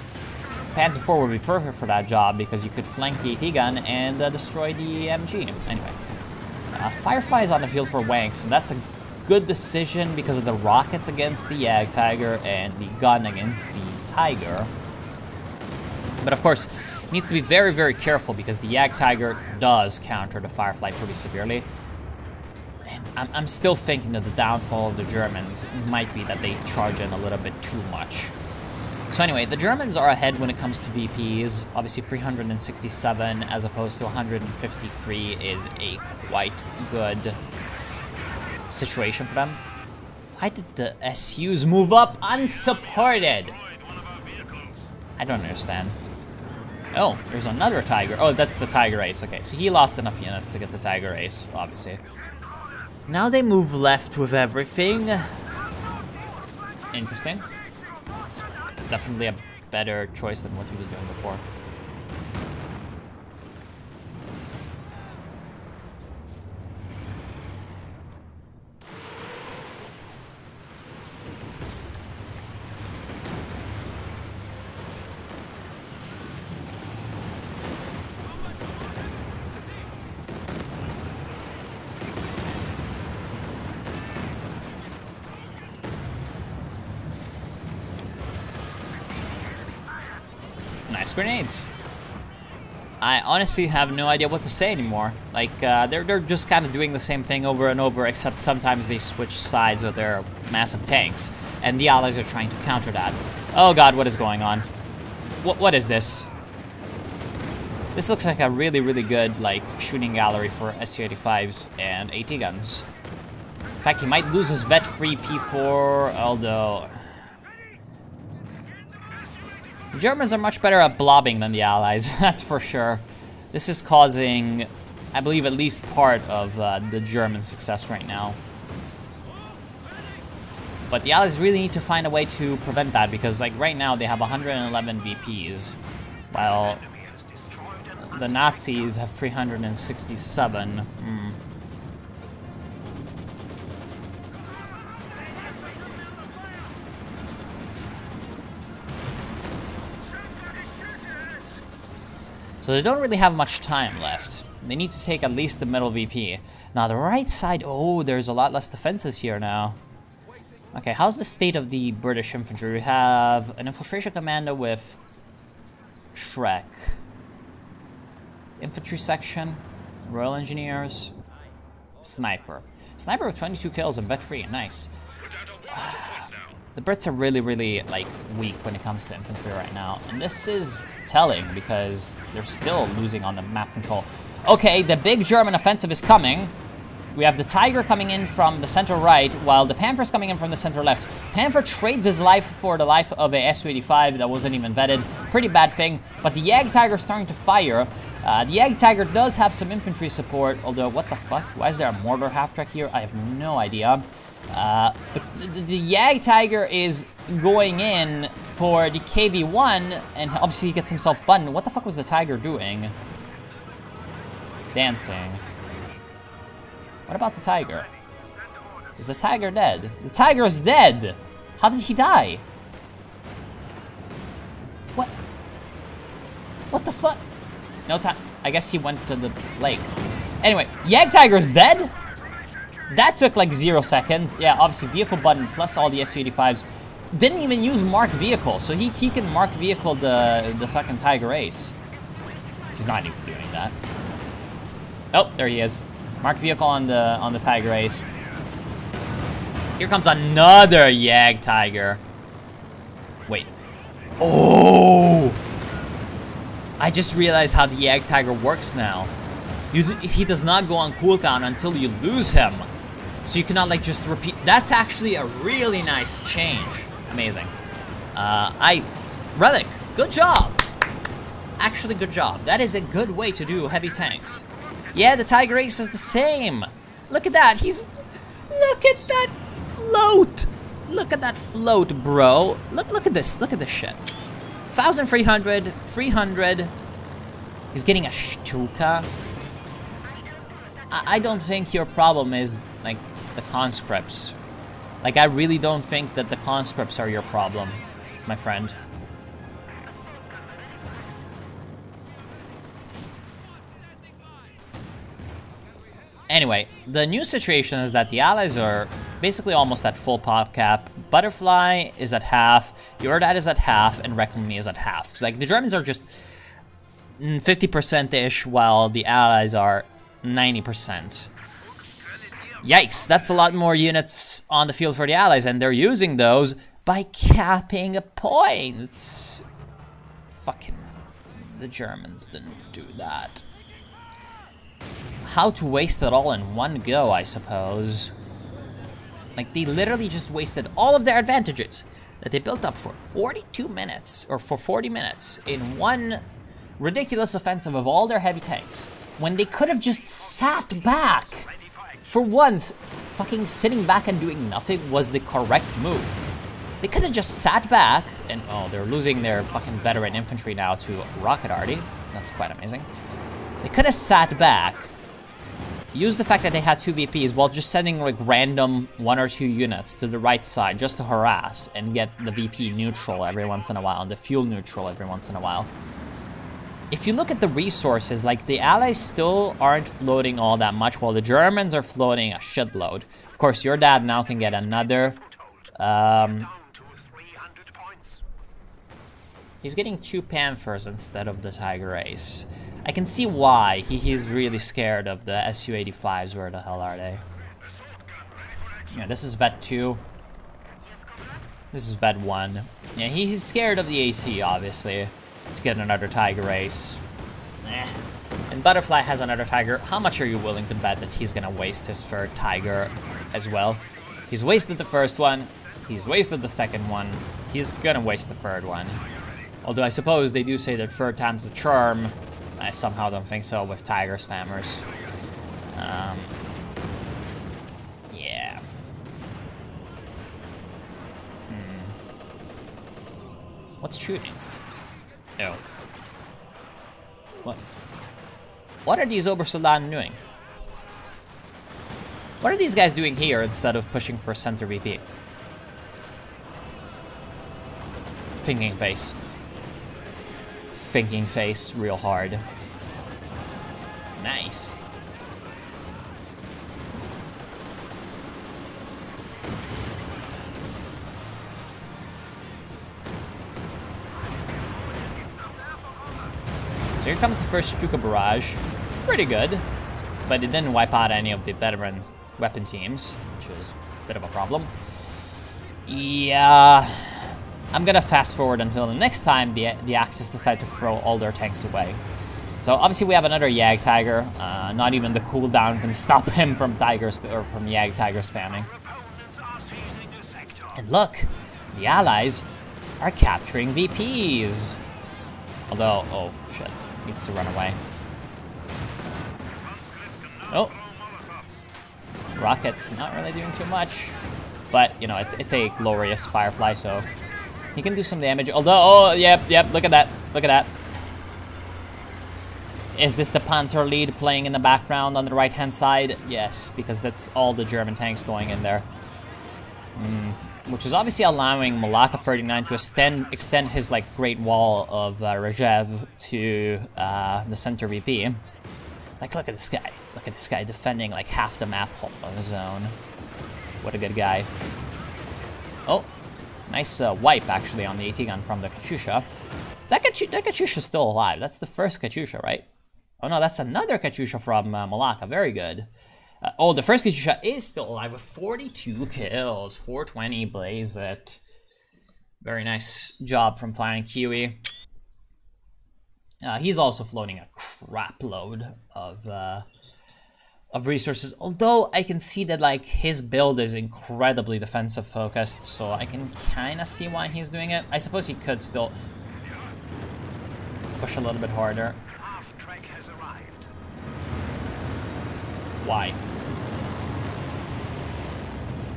Panzer IV would be perfect for that job because you could flank the AT gun and destroy the MG. Anyway, Firefly is on the field for Wanks, and that's a good decision because of the rockets against the Jagdtiger and the gun against the Tiger. But of course, needs to be very, very careful because the Jagdtiger does counter the Firefly pretty severely. And I'm still thinking that the downfall of the Germans might be that they charge in a little bit too much. So anyway, the Germans are ahead when it comes to VPs. Obviously 367 as opposed to 153 is a quite good situation for them. Why did the SUs move up unsupported? I don't understand. Oh, there's another Tiger. Oh, that's the Tiger Ace. Okay, so he lost enough units to get the Tiger Ace, obviously. Now they move left with everything. Interesting. It's definitely a better choice than what he was doing before. Nice grenades. I honestly have no idea what to say anymore. Like, they're just kind of doing the same thing over and over, except sometimes they switch sides with their massive tanks. And the Allies are trying to counter that. Oh god, what is going on? What is this? This looks like a really, really good, like, shooting gallery for Su-85s and AT guns. In fact, he might lose his vet-free P4, although... The Germans are much better at blobbing than the Allies, that's for sure. This is causing, I believe, at least part of the German success right now. But the Allies really need to find a way to prevent that, because like right now they have 111 VPs, while the Nazis have 367. So they don't really have much time left. They need to take at least the middle VP. Now the right side, oh, there's a lot less defenses here now. Okay, how's the state of the British infantry? We have an infiltration commando with Shrek. Infantry section, Royal Engineers, Sniper. Sniper with 22 kills and bet free, nice. The Brits are really, really, like, weak when it comes to infantry right now. And this is telling because they're still losing on the map control. Okay, the big German offensive is coming. We have the Tiger coming in from the center right, while the Panther's coming in from the center left. Panther trades his life for the life of a Su-85 that wasn't even vetted. Pretty bad thing. But the Jagdtiger is starting to fire. The Jagdtiger does have some infantry support, although what the fuck? Why is there a mortar half-track here? I have no idea. But the Jagdtiger is going in for the KV-1, and obviously he gets himself buttoned. What the fuck was the Tiger doing? Dancing. What about the Tiger? Is the Tiger dead? The Tiger is dead! How did he die? What? What the fuck? No time. I guess he went to the lake. Anyway, Jagdtiger's dead? That took like 0 seconds. Yeah, obviously vehicle button plus all the Su-85s. Didn't even use mark vehicle, so he can mark vehicle the fucking Tiger Ace. He's not even doing that. Oh, there he is. Mark vehicle on the Tiger Ace. Here comes another Jagdtiger. Wait. Oh! I just realized how the Jagdtiger works now. He does not go on cooldown until you lose him. So you cannot like just repeat. That's actually a really nice change. Amazing. Relic, good job. Actually, good job. That is a good way to do heavy tanks. Yeah, the Tiger Ace is the same. Look at that. Look at that float. Look at that float, bro. Look at this. Look at this shit. 1,300, 300. He's getting a Stuka. I don't think your problem is like the conscripts. Like, I really don't think that the conscripts are your problem, my friend. Anyway, the new situation is that the Allies are basically almost at full pop cap. Butterfly is at half, Jordat is at half, and Reclammy is at half. So, like, the Germans are just 50%-ish, while the Allies are 90%. Yikes, that's a lot more units on the field for the Allies, and they're using those by capping points. Fucking, the Germans didn't do that. How to waste it all in one go, I suppose. Like, they literally just wasted all of their advantages that they built up for 42 minutes, or for 40 minutes, in one ridiculous offensive of all their heavy tanks, when they could have just sat back. For once, fucking sitting back and doing nothing was the correct move. They could have just sat back, and oh, they're losing their fucking veteran infantry now to Rocket Arty. That's quite amazing. They could have sat back, used the fact that they had 2 VPs while just sending like random 1 or 2 units to the right side just to harass and get the VP neutral every once in a while and the fuel neutral every once in a while. If you look at the resources, like, the Allies still aren't floating all that much, while the Germans are floating a shitload. Of course, your dad now can get another. He's getting 2 Panthers instead of the Tiger Ace. I can see why. He's really scared of the Su-85s. Where the hell are they? Yeah, this is Vet 2. This is Vet 1. Yeah, he's scared of the AT, obviously, to get another Tiger Ace. And Butterfly has another Tiger. How much are you willing to bet that he's gonna waste his 3rd Tiger as well? He's wasted the 1st one. He's wasted the 2nd one. He's gonna waste the 3rd one. Although I suppose they do say that 3rd time's the charm. I somehow don't think so with Tiger spammers. Yeah. What's shooting? Oh. What are these Obersoldaten doing? What are these guys doing here instead of pushing for center VP? Thinking face. Thinking face real hard. Nice. So here comes the first Stuka barrage. Pretty good, but it didn't wipe out any of the veteran weapon teams, which was a bit of a problem. Yeah, I'm gonna fast forward until the next time the Axis decide to throw all their tanks away. So obviously we have another Jagdtiger. Not even the cooldown can stop him from Jagdtiger spamming. And look, the Allies are capturing VPs. Although, oh shit, needs to run away. Oh. Rocket's not really doing too much. But, you know, it's a glorious Firefly, so he can do some damage. Although, oh, yep, look at that. Look at that. Is this the Panzer lead playing in the background on the right-hand side? Yes, because that's all the German tanks going in there. Which is obviously allowing Malaka 39 to extend his, like, Great Wall of Regev to the center VP. Like, look at this guy. Look at this guy defending, like, half the map zone. What a good guy. Oh, nice wipe, actually, on the AT gun from the Katyusha. Is that Katyusha still alive? That's the first Katyusha, right? Oh, no, that's another Katyusha from Malaka. Very good. Oh, the first Katyusha is still alive with 42 kills. 420, blaze it. Very nice job from Flying Kiwi. He's also floating a crap load of resources, although I can see that, like, his build is incredibly defensive focused, so I can kind of see why he's doing it. I suppose he could still push a little bit harder. Why?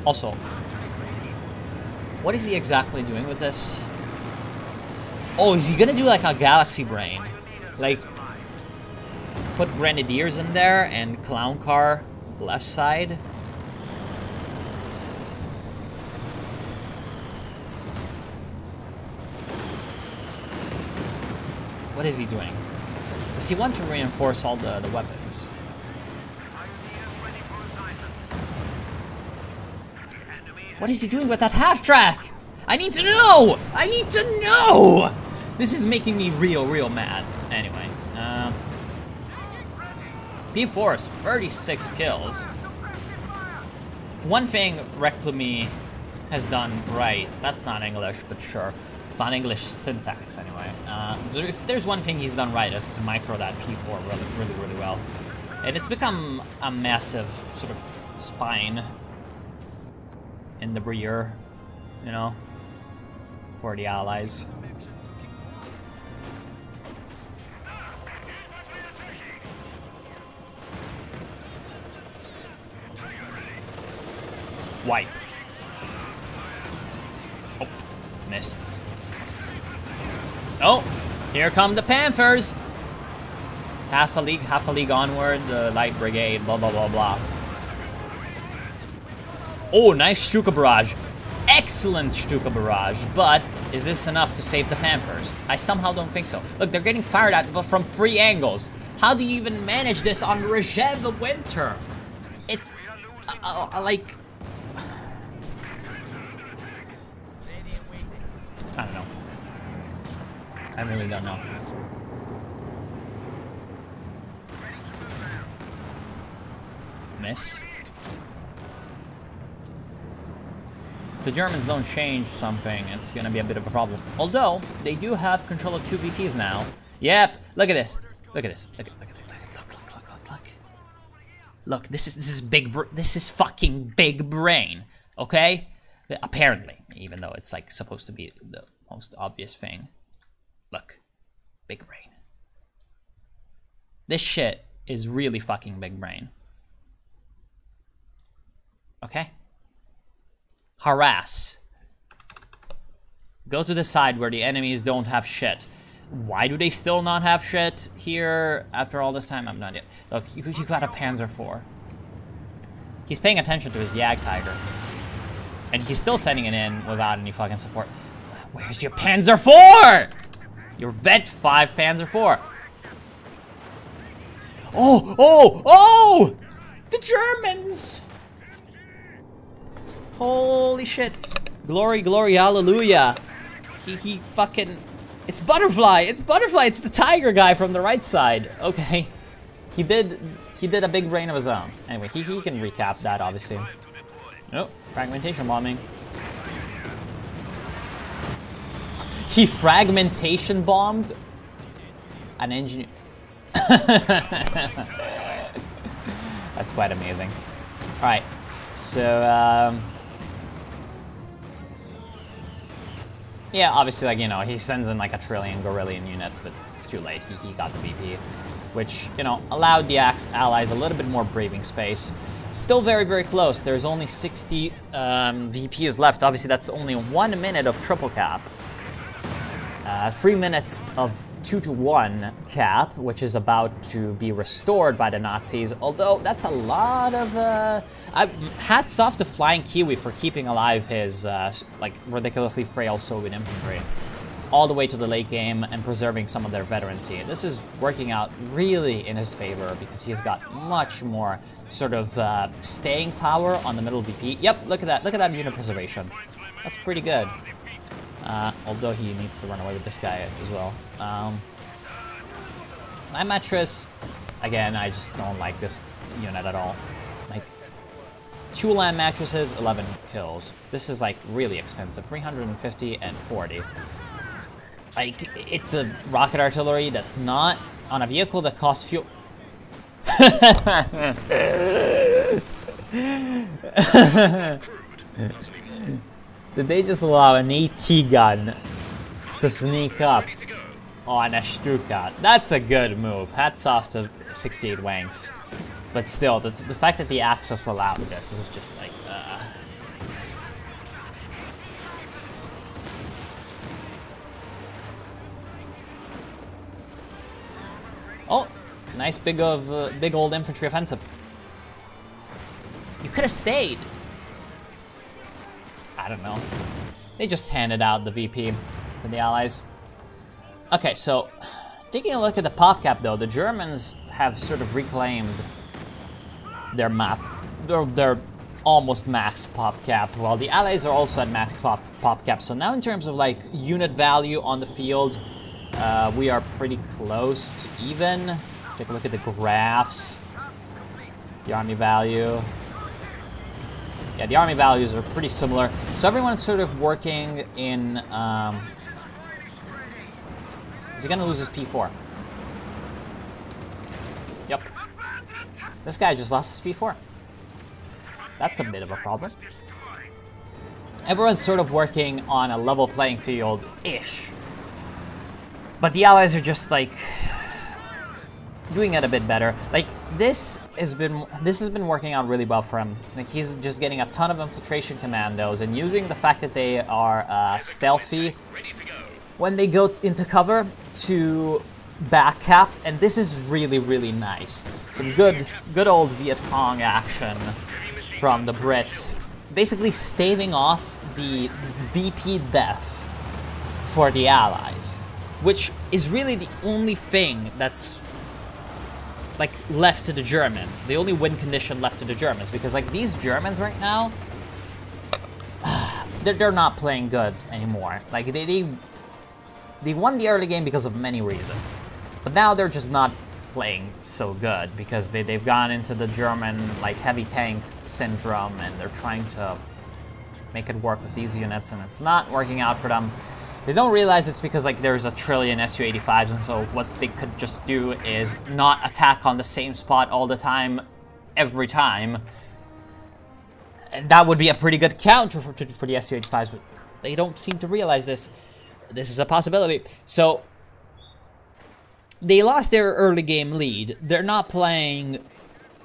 Also, what is he exactly doing with this? Oh, is he gonna do like a Galaxy Brain? Like, put Grenadiers in there and Clown Car left side? What is he doing? Does he want to reinforce all the weapons? What is he doing with that half-track? I need to know! I need to know! This is making me real mad. Anyway, P4's 36 kills. One thing Reclamy has done right, that's not English, but sure. It's not English syntax, anyway. If there's one thing he's done right, is to micro that P4 really well. And it's become a massive sort of spine in the rear, you know, for the allies. Wipe. Oh, missed. Oh, here come the Panthers. Half a league onward, the light brigade, blah blah blah blah. Oh, nice Stuka barrage. Excellent Stuka barrage, but is this enough to save the Panthers? I somehow don't think so. Look, they're getting fired at but from 3 angles. How do you even manage this on Regev the Winter? It's like, I don't know. I really don't know. Miss. If the Germans don't change something, it's gonna be a bit of a problem. Although, they do have control of 2 VPs now. Yep, look at this. Look at this. Look, look. Look, this is fucking big brain, okay? Apparently, even though it's like supposed to be the most obvious thing. Look, big brain. This shit is really fucking big brain. Okay? Harass. Go to the side where the enemies don't have shit. Why do they still not have shit here after all this time? I'm not yet. Look, you got a Panzer IV. He's paying attention to his Jagdtiger. And he's still sending it in without any fucking support. Where's your Panzer IV? Your Vet 5 Panzer IV. Oh! The Germans! Holy shit. Glory, hallelujah. He fucking... It's Butterfly! It's the tiger guy from the right side. Okay. He did a big brain of his own. Anyway, he can recap that, obviously. Oh, fragmentation bombing. He fragmentation bombed an engineer. That's quite amazing. Alright, so, yeah, obviously, like, you know, he sends in like 1 trillion Gorillion units, but it's too late. He got the VP. which, you know, allowed the allies a little bit more breathing space. It's still very, very close. There's only 60 VPs left. Obviously, that's only 1 minute of triple cap. 3 minutes of 2-to-1 cap, which is about to be restored by the Nazis, although that's a lot of... hats off to Flying Kiwi for keeping alive his, like, ridiculously frail Soviet infantry all the way to the late game and preserving some of their veterancy. This is working out really in his favor because he's got much more sort of staying power on the middle VP. Yep, look at that unit preservation. That's pretty good. Although he needs to run away with this guy as well. My mattress, again, I just don't like this unit at all. Like, 2 land mattresses, 11 kills. This is like really expensive, 350 and 40. Like, it's a rocket artillery that's not on a vehicle that costs fuel. Did they just allow an AT gun to sneak up on a Stuka? That's a good move. Hats off to 68 Wanks. But still, the fact that the Axis allowed this is just like... Oh, nice big old infantry offensive. You could have stayed. I don't know. They just handed out the VP to the Allies. Okay, so taking a look at the pop cap, though, the Germans have sort of reclaimed their map. They're almost max pop cap, while the Allies are also at max pop cap. So now in terms of like unit value on the field, we are pretty close to even. Take a look at the graphs. The army value. Yeah, the army values are pretty similar. So everyone's sort of working in... is he gonna lose his P4? Yep. This guy just lost his P4. That's a bit of a problem. Everyone's sort of working on a level playing field-ish. But the Allies are just, like, doing it a bit better. Like, this has been working out really well for him. Like, he's just getting a ton of infiltration commandos and using the fact that they are stealthy when they go into cover to back cap, and this is really, really nice. Some good old Viet Cong action from the Brits, basically staving off the VP death for the Allies, which is really the only thing that's like left to the Germans, the only win condition left to the Germans, because like these Germans right now, they're not playing good anymore. Like they won the early game because of many reasons, but now they're just not playing so good because they've gone into the German like heavy tank syndrome, and they're trying to make it work with these units, and it's not working out for them. They don't realize it's because like there's a trillion Su-85s, and so what they could just do is not attack on the same spot all the time, every time. And that would be a pretty good counter for the Su-85s, but they don't seem to realize this. This is a possibility. So they lost their early game lead. They're not playing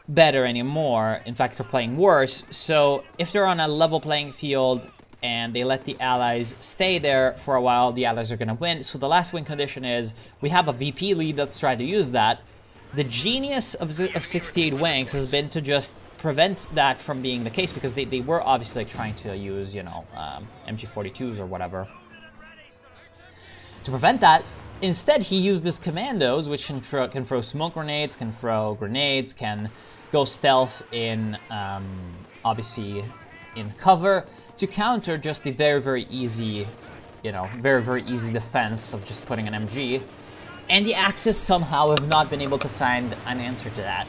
better anymore. In fact, they're playing worse. So if they're on a level playing field and they let the Allies stay there for a while, the Allies are going to win. So the last win condition is we have a VP lead. Let's try to use that. The genius of 68 Wanks has been to just prevent that from being the case, because they were obviously like, trying to use, you know, MG42s or whatever. To prevent that, instead he used his commandos, which can throw smoke grenades, can throw grenades, can go stealth in, obviously, in cover, to counter just the very, very easy, you know, very, very easy defense of just putting an MG. And the Axis somehow have not been able to find an answer to that.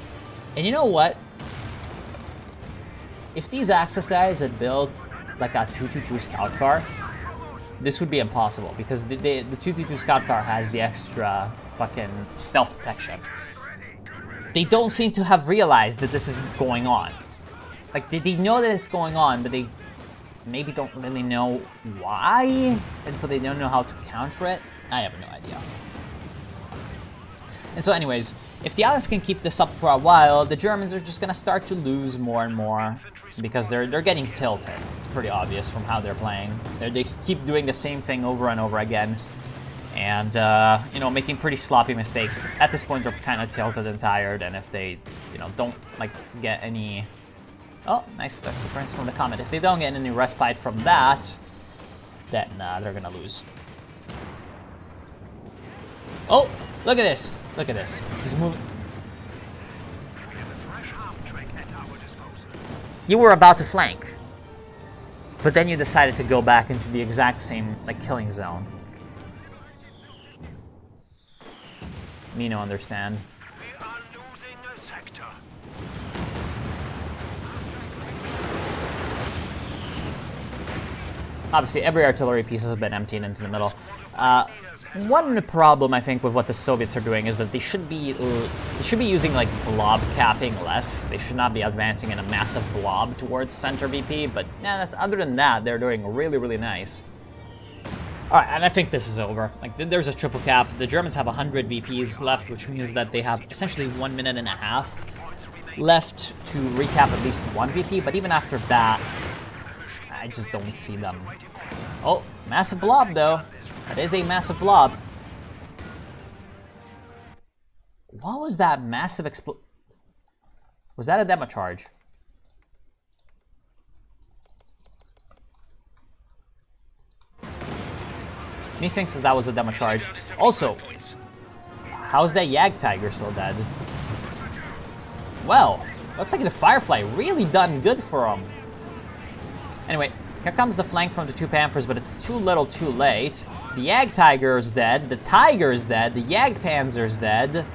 And you know what? If these Axis guys had built like a 222 scout car, this would be impossible, because the 222 scout car has the extra fucking stealth detection. They don't seem to have realized that this is going on. Like, they know that it's going on, but they maybe don't really know why, and so they don't know how to counter it. I have no idea. And so anyways, if the Allies can keep this up for a while, the Germans are just gonna start to lose more and more because they're getting tilted. It's pretty obvious from how they're playing. They keep doing the same thing over and over again, and you know, making pretty sloppy mistakes. At this point, they're kind of tilted and tired, and if they, you know, don't like get any, oh, nice, that's difference from the Comet. If they don't get any respite from that, then they're gonna lose. Oh, look at this! Look at this. He's moving. You were about to flank, but then you decided to go back into the exact same like killing zone. Me no understand. We are losing a sector. Obviously, every artillery piece has been emptied into the middle. One problem I think with what the Soviets are doing is that they should be using like blob capping less. They should not be advancing in a massive blob towards center VP. But yeah, other than that, they're doing really, really nice. All right, and I think this is over. Like, there's a triple cap. The Germans have 100 VPs left, which means that they have essentially 1.5 minutes left to recap at least one VP. But even after that, I just don't see them. Oh, massive blob though. That is a massive blob. What was that massive Was that a demo charge? Me thinks that was a demo charge. Also, how's that Jagdtiger still dead? Well, looks like the Firefly really done good for him. Anyway, here comes the flank from the two Panthers, but it's too little too late. The Jagdtiger's dead, the Tiger's dead, the Jagdpanzer's dead.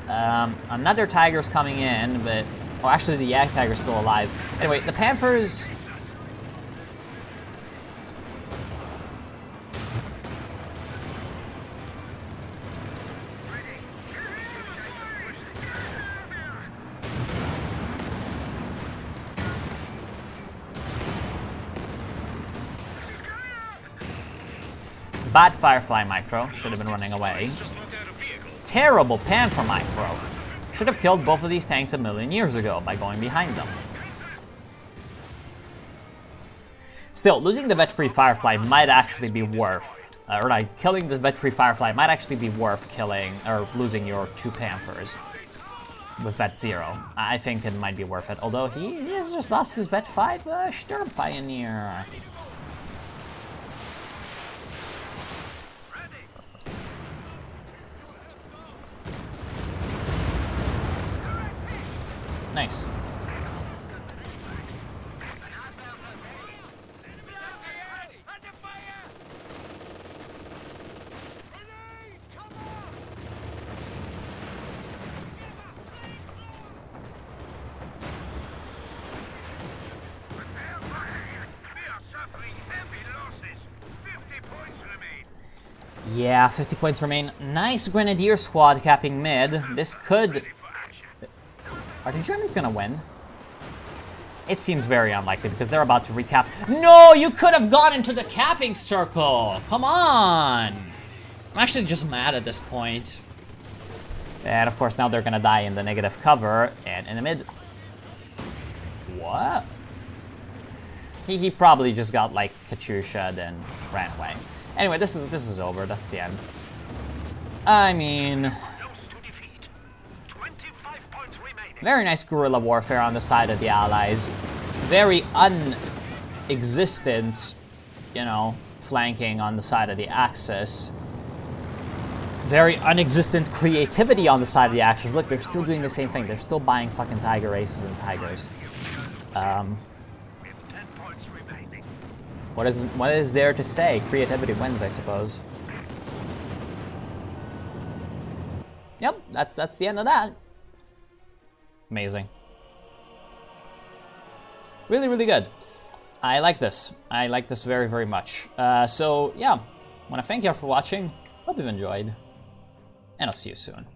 Another Tiger's coming in, but... Oh, actually the Jagdtiger's still alive. Anyway, the Panthers... Bad Firefly Micro, should have been running away. Terrible Panther Micro. Should have killed both of these tanks a million years ago by going behind them. Still, losing the vet-free Firefly might actually be worth, or like, killing the vet-free Firefly might actually be worth killing, or losing your two Panthers with Vet 0. I think it might be worth it, although he has just lost his Vet 5 Sturm Pioneer. Nice. Yeah, 50 points remain. Nice Grenadier squad capping mid. This could... Are the Germans gonna win? It seems very unlikely because they're about to recap. No, you could have gone into the capping circle. Come on. I'm actually just mad at this point. And of course now they're gonna die in the negative cover and in the mid. What? He probably just got like Katyusha then ran away. Anyway, this is over. That's the end. I mean, very nice guerrilla warfare on the side of the Allies. Very unexistent, you know, flanking on the side of the Axis. Very unexistent creativity on the side of the Axis. Look, they're still doing the same thing. They're still buying fucking Tiger Aces and Tigers. What is there to say? Creativity wins, I suppose. Yep, that's the end of that. Amazing. Really, really good. I like this. I like this very, very much. So, yeah. I want to thank you all for watching. Hope you've enjoyed. And I'll see you soon.